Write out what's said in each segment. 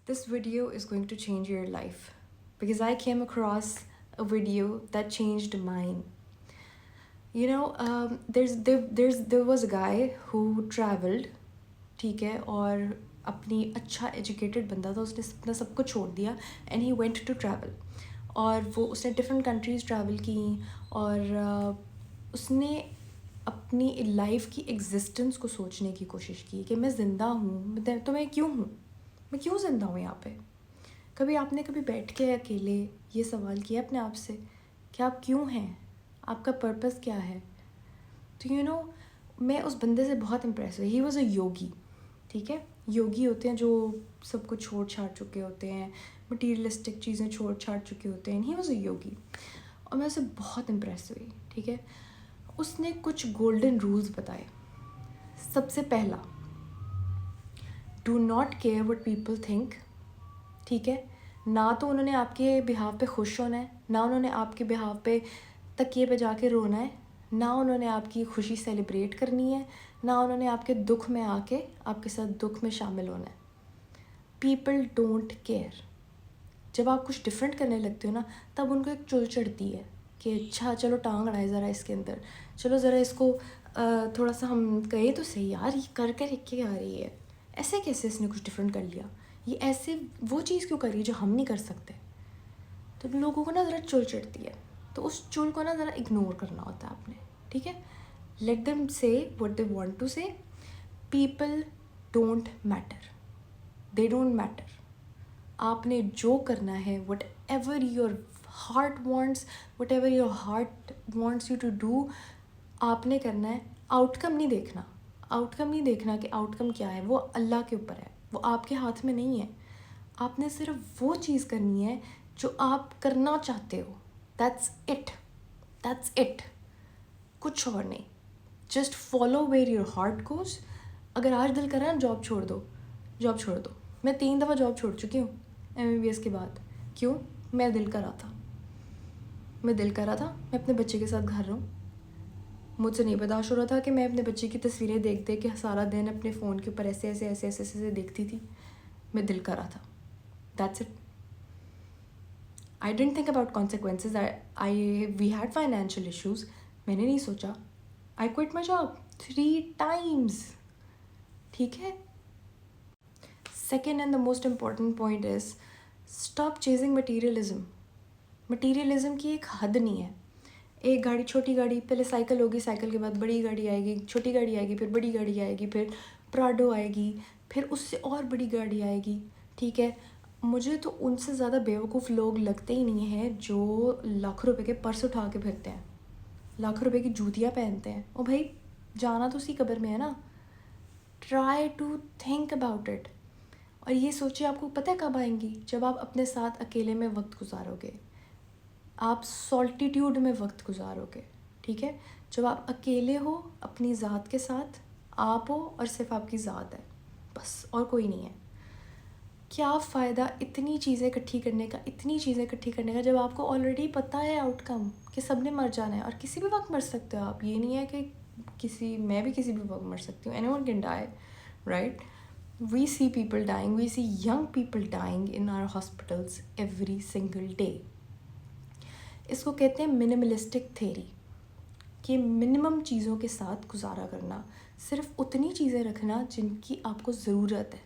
This video is going to change your life because I came across a video that changed mine. You know, there was a guy who traveled, ठीक है, और अपनी अच्छा educated बंदा था, उसने अपना सब कुछ छोड़ दिया and he went to travel. और वो उसने डिफरेंट कंट्रीज़ ट्रैवल की और उसने अपनी लाइफ की एग्जिस्टेंस को सोचने की कोशिश की कि मैं ज़िंदा हूँ तो मैं क्यों हूँ, मैं क्यों ज़िंदा हूँ यहाँ पे. कभी बैठ के अकेले ये सवाल किया अपने आप से कि आप क्यों हैं, आपका पर्पस क्या है. तो मैं उस बंदे से बहुत इम्प्रेस हुई. ही वॉज़ अ योगी, ठीक है. योगी होते हैं जो सब कुछ छोड़ छाड़ चुके होते हैं, मटीरियलिस्टिक चीज़ें छोड़ छाड़ चुके होते हैं. ही वॉज़ अ योगी और मैं उससे बहुत इम्प्रेस हुई, ठीक है. उसने कुछ गोल्डन रूल्स बताए. सबसे पहला, do not care what people think, ठीक है. ना तो उन्होंने आपके बिहाव पे खुश होना है, ना उन्होंने आपके बिहाव पे तकिए पे जाके रोना है, ना उन्होंने आपकी खुशी सेलिब्रेट करनी है, ना उन्होंने आपके दुख में आके आपके साथ दुख में शामिल होना है. People don't care. जब आप कुछ डिफरेंट करने लगते हो ना, तब उनको एक चुल चढ़ती है कि अच्छा चलो टांग अड़ाए ज़रा इसके अंदर, चलो ज़रा इसको थोड़ा सा हम कहें तो सही, यार ये कर कर के आ रही है, ऐसे कैसे इसने कुछ डिफरेंट कर लिया, ये ऐसे वो चीज़ क्यों कर रही है जो हम नहीं कर सकते. तो लोगों को ना ज़रा चुल चढ़ती है, तो उस चुल को ना ज़रा इग्नोर करना होता है आपने, ठीक है. Let them say what they want to say. People don't matter, they don't matter. आपने जो करना है, whatever your heart wants, whatever your heart wants you to do, आपने करना है. आउटकम नहीं देखना, आउटकम नहीं देखना कि आउटकम क्या है, वो अल्लाह के ऊपर है, वो आपके हाथ में नहीं है. आपने सिर्फ वो चीज़ करनी है जो आप करना चाहते हो. दैट्स इट, दैट्स इट, कुछ और नहीं. Just follow where your heart goes. अगर आज दिल कर रहा है जॉब छोड़ दो, जॉब छोड़ दो. मैं 3 दफ़ा जॉब छोड़ चुकी हूँ MBBS के बाद. क्यों? मैं दिल कर रहा था, मैं अपने बच्चे के साथ घर रहूँ. मुझसे नहीं बर्दाश्त हो रहा था कि मैं अपने बच्चे की तस्वीरें देख के सारा दिन अपने फ़ोन के ऊपर ऐसे ऐसे ऐसे ऐसे ऐसे देखती थी. मैं दिल कर रहा था. That's it. I don't think about consequences. We had financial issues. मैंने नहीं सोचा. I quit my job 3 times, ठीक है. Second and the most important point is stop chasing materialism. Materialism की एक हद नहीं है. एक गाड़ी, छोटी गाड़ी, पहले साइकिल होगी, साइकिल के बाद बड़ी गाड़ी आएगी, छोटी गाड़ी आएगी, फिर बड़ी गाड़ी आएगी, फिर प्राडो आएगी, फिर उससे और बड़ी गाड़ी आएगी, ठीक है. मुझे तो उनसे ज़्यादा बेवकूफ़ लोग लगते ही नहीं हैं जो लाख रुपए के पर्स उठा के फिरते हैं, लाख रुपए की जूतियाँ पहनते हैं. ओ भाई, जाना तो उसी कब्र में है ना. Try to think about it. और ये सोचिए आपको पता है कब आएंगी, जब आप अपने साथ अकेले में वक्त गुजारोगे, आप सॉल्टिट्यूड में वक्त गुजारोगे, ठीक है. जब आप अकेले हो अपनी ज़ात के साथ, आप हो और सिर्फ आपकी ज़ात है, बस, और कोई नहीं है. क्या फ़ायदा इतनी चीज़ें इकट्ठी करने का, इतनी चीज़ें इकट्ठी करने का, जब आपको ऑलरेडी पता है आउटकम कि सब ने मर जाना है और किसी भी वक्त मर सकते हो आप. ये नहीं है कि मैं भी किसी भी वक्त मर सकती हूँ. Anyone can die, right. We see people dying, we see young people dying in our hospitals every single day. इसको कहते हैं मिनिमलिस्टिक थेरी, कि मिनिमम चीज़ों के साथ गुजारा करना, सिर्फ उतनी चीज़ें रखना जिनकी आपको ज़रूरत है,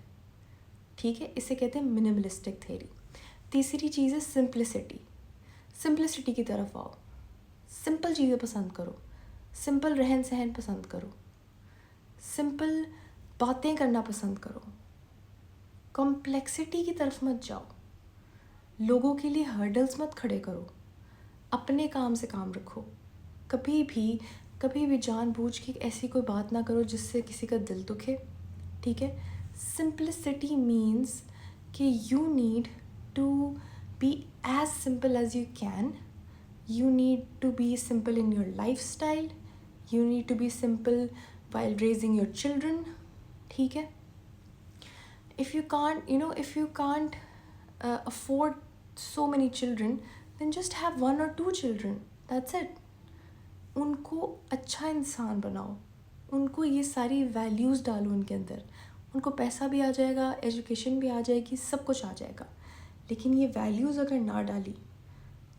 ठीक है. इसे कहते हैं मिनिमलिस्टिक थेरी. तीसरी चीज़ है सिंप्लिसिटी. सिंप्लिसिटी की तरफ आओ. सिंपल चीज़ें पसंद करो, सिंपल रहन सहन पसंद करो, सिंपल बातें करना पसंद करो. कॉम्प्लेक्सिटी की तरफ मत जाओ. लोगों के लिए हर्डल्स मत खड़े करो. अपने काम से काम रखो. कभी भी जानबूझ के ऐसी कोई बात ना करो जिससे किसी का दिल दुखे, ठीक है. सिंप्लिसिटी मीन्स कि you need to be as simple as you can. You need to be simple in your life style. You need to be simple while raising your children, ठीक है. if you can't afford so many children, then just have 1 or 2 children. That's it. उनको अच्छा इंसान बनाओ, उनको ये सारी values डालो उनके अंदर, ان کو پیسہ بھی آ جائے گا, ایجوکیشن بھی آ جائے گی, سب کچھ آ جائے گا, لیکن یہ ویلیوز اگر نہ ڈالی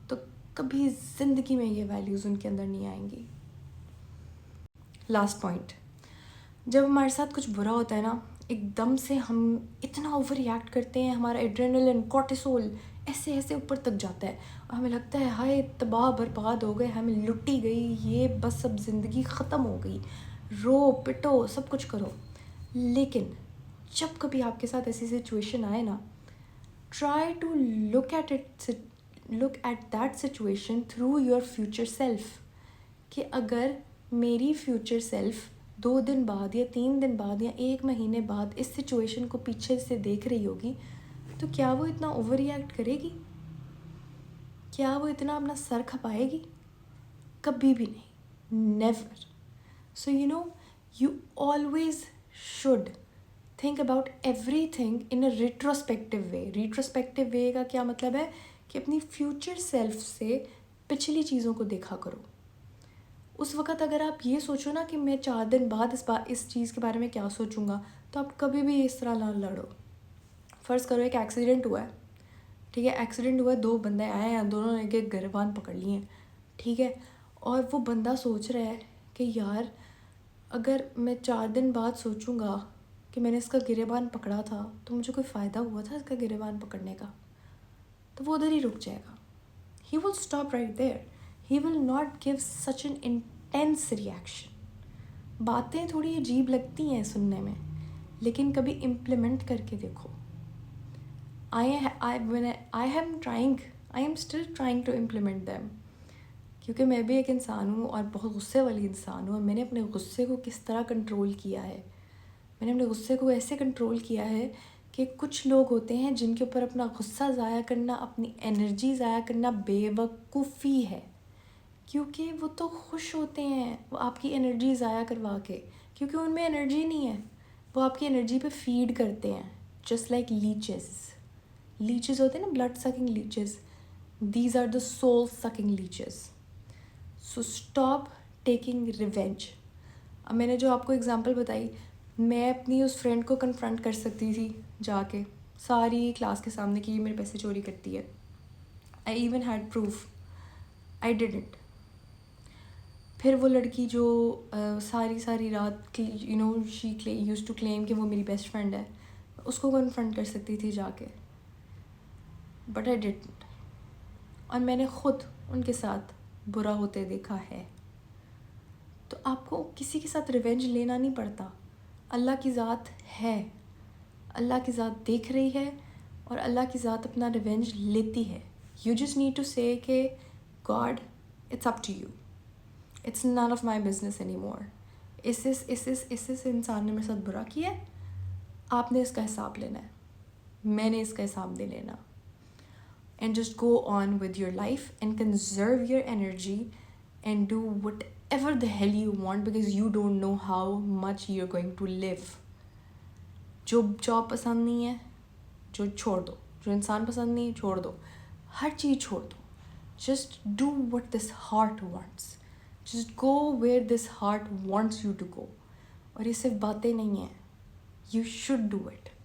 تو کبھی زندگی میں یہ ویلیوز ان کے اندر نہیں آئیں گی. لاسٹ پوائنٹ, جب ہمارے ساتھ کچھ برا ہوتا ہے نا, ایک دم سے ہم اتنا اوور ریئیکٹ کرتے ہیں, ہمارا ایڈرینلن, کورٹیسول ایسے ایسے اوپر تک جاتا ہے, اور ہمیں لگتا ہے ہائے تباہ برباد ہو گئے, ہمیں لٹی گئی, یہ بس اب زندگی ختم ہو گئی, رو پٹو سب کچھ کرو. لیکن جب کبھی آپ کے ساتھ ایسی سچویشن آئے نا, try to look at that situation through your future self, کہ اگر میری فیوچر سیلف 2 دن بعد یا 3 دن بعد یا 1 مہینے بعد اس سچویشن کو پیچھے سے دیکھ رہی ہوگی, تو کیا وہ اتنا اوور ریئیکٹ کرے گی؟ کیا وہ اتنا اپنا سر کھپائے گی؟ کبھی بھی نہیں, never. So you always should think about everything in a retrospective way. retrospective way کا کیا مطلب ہے کہ اپنی فیوچر سیلف سے پچھلی چیزوں کو دیکھا کرو. اس وقت اگر آپ یہ سوچو نا کہ میں 4 دن بعد اس چیز کے بارے میں کیا سوچوں گا, تو آپ کبھی بھی اس طرح نہ لڑو. فرض کرو ایک ایکسیڈنٹ ہوا ہے, ٹھیک ہے, ایکسیڈنٹ ہوا ہے, 2 بندے آئے ہیں, دونوں نے کے گریبان پکڑ لیے ہیں, ٹھیک ہے, اور وہ بندہ سوچ رہا ہے کہ یار اگر میں 4 دن بعد سوچوں گا کہ میں نے اس کا گریبان پکڑا تھا تو مجھے کوئی فائدہ ہوا تھا اس کا گریبان پکڑنے کا, تو وہ ادھر ہی رک جائے گا. He will stop right there. He will not give such an intense reaction. باتیں تھوڑی عجیب لگتی ہیں سننے میں, لیکن کبھی امپلیمنٹ کر کے دیکھو. I am still trying to implement them. کیونکہ میں بھی ایک انسان ہوں اور بہت غصے والی انسان ہوں, اور میں نے اپنے غصے کو کس طرح کنٹرول کیا ہے. میں نے اپنے غصے کو ایسے کنٹرول کیا ہے کہ کچھ لوگ ہوتے ہیں جن کے اوپر اپنا غصہ ضائع کرنا, اپنی انرجی ضائع کرنا بے وقوفی ہے, کیونکہ وہ تو خوش ہوتے ہیں وہ آپ کی انرجی ضائع کروا کے, کیونکہ ان میں انرجی نہیں ہے, وہ آپ کی انرجی پہ فیڈ کرتے ہیں. جسٹ لائک لیچز ہوتے ہیں نا, blood sucking leeches, these are the soul sucking leeches. So stop taking revenge. اب میں نے جو آپ کو اگزامپل بتائی, میں اپنی اس فرینڈ کو کنفرنٹ کر سکتی تھی جا کے ساری کلاس کے سامنے کہ یہ میرے پیسے چوری کرتی ہے. I even had proof. I didn't. پھر وہ لڑکی جو ساری رات شی یوز ٹو کلیم کہ وہ میری بیسٹ فرینڈ ہے, اس کو کنفرنٹ کر سکتی تھی جا کے, بٹ آئی ڈڈنٹ. اور میں نے خود ان کے ساتھ برا ہوتے دیکھا ہے. تو آپ کو کسی کے ساتھ ریونج لینا نہیں پڑتا. اللہ کی ذات ہے, اللہ کی ذات دیکھ رہی ہے, اور اللہ کی ذات اپنا ریونج لیتی ہے. You just need to say کہ God it's up to you, it's none of my business any more. اس انسان نے میرے ساتھ برا کیا ہے, آپ نے اس کا حساب لینا ہے, میں نے اس کا حساب نہیں لینا. And just go on with your life and conserve your energy and do whatever the hell you want, because you don't know how much you're going to live. جو جاب پسند نہیں ہے جو چھوڑ دو, جو انسان پسند نہیں ہے چھوڑ دو, ہر چیز چھوڑ دو. Just do what this heart wants. Just go where this heart wants you to go. اور یہ صرف باتیں نہیں ہیں, you should do it.